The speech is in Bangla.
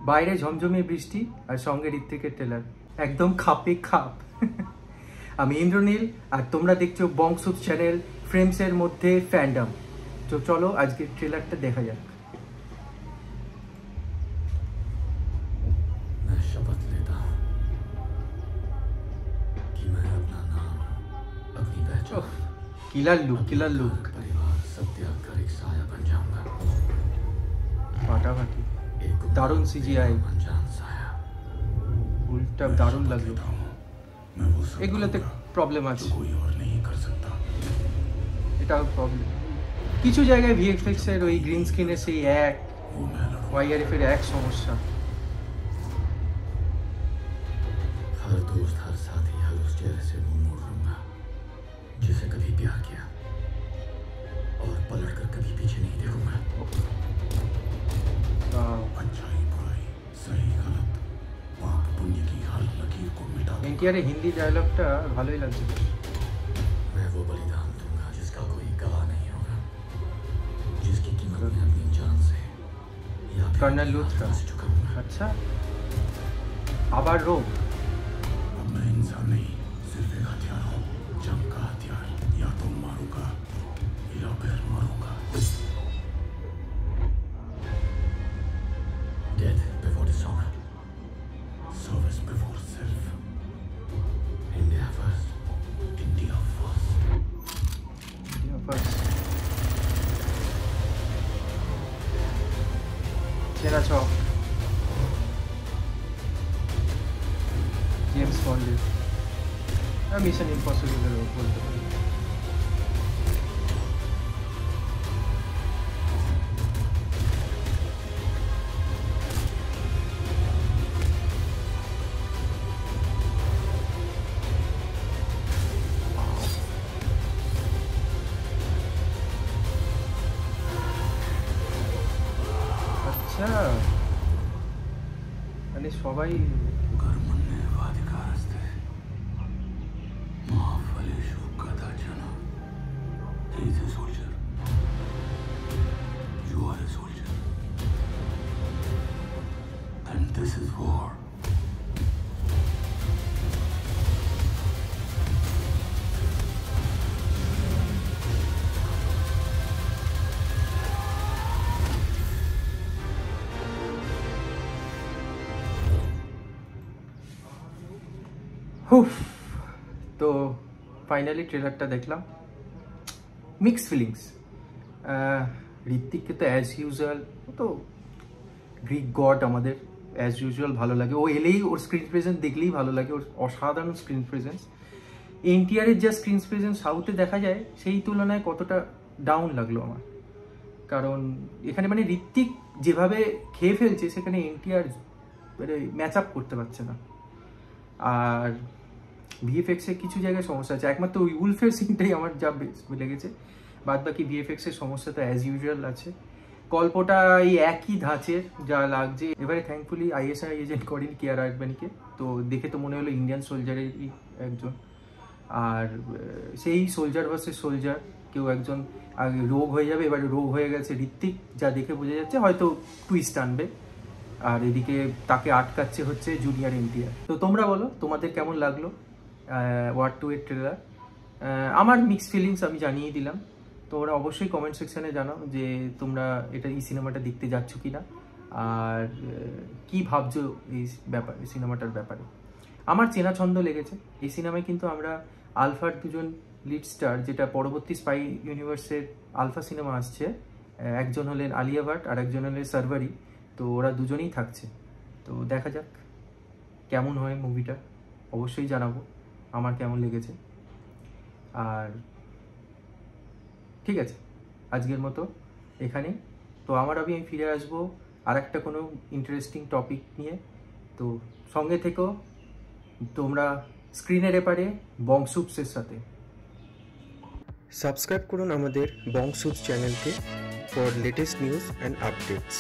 বাইরে ঝমঝমে বৃষ্টি আর সঙ্গে ঋত্বিকের ট্রেলার, একদম খাপে খাপ। আমি ইন্দ্রনীল আর তোমরা দেখছো বংশুপ চ্যানেল ফ্রেমসের মধ্যে ফ্যান্ডম। তো চলো আজকের ট্রেলারটা দেখা যাক। शपथ लेता हूं कि मैं अपना नाम, अपनी पहचान, किलर लुक परिवार सब त्याग कर एक साया बन जाऊंगा। फाटाफाटी, एक दारुण सीजीआई, अनजान साया। उल्टा दारुण लगलो। मैं वो सब এগুলোতে প্রবলেম আছে, कोई और नहीं कर सकता। এটাও প্রবলেম। কিছু জায়গায় ভিএফএক্স এর ওই গ্রিন স্ক্রিনের সেই এক वो मैं लड़ूंगा। ওয়াইআরএফ এর এক সমস্যা। हर दोस्त, हर साथी, हर उस चेहरे से मुंह मोड़ लूंगा जिसे कभी प्यार किया, और पलट कर कभी पीछे नहीं देखूंगा। अच्छाई बुराई, सही गलत, पाप पुण्य की हर लकीर को मिटा दूंगा। এনটিআর এর হিন্দি ডায়লগটা ভালোই লাগছে। मैं वो बलिदान दूंगा जिसका कोई गवाह नहीं होगा, जिसकी कीमत मैं अपनी जान से या फिर कर्नल अपनी लूथरा। आत्मा से चुकाऊंगा। আচ্ছা, আবার রোগ। अब मैं इंसान नहीं, सिर्फ एक हथियार हूँ, जंग का हथियार। या तो मारूंगा या फिर मरूंगा। Death before dishonor, service before self. India first, India first. চেনা ছক, জেমস বন্ডের, মিশন ইম্পসিবলের বলতে পারি। আচ্ছা, মানে সবাই घर म्हणणे अधिकार असते, महाफले शोकाता जन. He is a soldier. You are a soldier. And this is war. তো ফাইনালি ট্রেলারটা দেখলাম, মিক্স ফিলিংস। ঋত্বিককে তো অ্যাজ ইউজুয়াল, তো গ্রিক গড আমাদের অ্যাজ ইউজুয়াল ভালো লাগে। ও এলেই ওর স্ক্রিন প্রেজেন্স দেখলেই ভালো লাগে, ওর অসাধারণ স্ক্রিন প্রেজেন্স। এনটিআরের যা স্ক্রিন প্রেজেন্স সাউথে দেখা যায় সেই তুলনায় কতটা ডাউন লাগলো আমার, কারণ এখানে মানে ঋত্বিক যেভাবে খেয়ে ফেলছে সেখানে এনটিআর মানে ম্যাচ আপ করতে পারছে না। আর ভিএফএক্সের কিছু জায়গায় সমস্যা আছে, একমাত্র ওই উলফের সিনটাই আমার যা লেগেছে, বাদ বাকি ভিএফএক্সের সমস্যা তো অ্যাজ ইউজুয়াল আছে। গল্পটা এই একই ধাঁচের যা লাগছে। এবারে থ্যাঙ্কফুলি আইএসআই এজেন্ট করেনি কেয়ারা আদবানিকে, তো দেখে তো মনে হলো ইন্ডিয়ান সোলজারেরই একজন। আর সেই সোলজার ভার্সেস সোলজার, কেউ একজন আগে রোগ হয়ে যাবে, এবারে রোগ হয়ে গেছে ঋত্বিক, যা দেখে বোঝা যাচ্ছে হয়তো টুইস্ট আনবে। আর এদিকে তাকে আটকাচ্ছে হচ্ছে জুনিয়র এনটিআর। তো তোমরা বলো তোমাদের কেমন লাগলো ওয়ার 2 এর ট্রেলার। আমার মিক্স ফিলিংস আমি জানিয়ে দিলাম, তোমরা অবশ্যই কমেন্ট সেকশানে জানাও যে তোমরা এই সিনেমাটা দেখতে যাচ্ছ কি না, আর কি ভাবছো এই সিনেমাটার ব্যাপারে। আমার চেনা ছন্দ লেগেছে এই সিনেমায়, কিন্তু আমরা আলফার দুজন লিড স্টার, যেটা পরবর্তী স্পাই ইউনিভার্সের আলফা সিনেমা আসছে, একজন হলেন আলিয়া ভাট আর একজন হলেন সার্ভারি, তো ওরা দুজনেই থাকছে। তো দেখা যাক কেমন হয় মুভিটা, অবশ্যই জানাবো আমার কেমন লেগেছে। আর ঠিক আছে, আজকের মতো এখানে। তো আমি ফিরে আসবো আর একটা কোনো ইন্টারেস্টিং টপিক নিয়ে। তো সঙ্গে থেকো তোমরা স্ক্রিনের এপারে বংশুপসের সাথে। সাবস্ক্রাইব করুন আমাদের বংশুপস চ্যানেলকে for latest news and updates.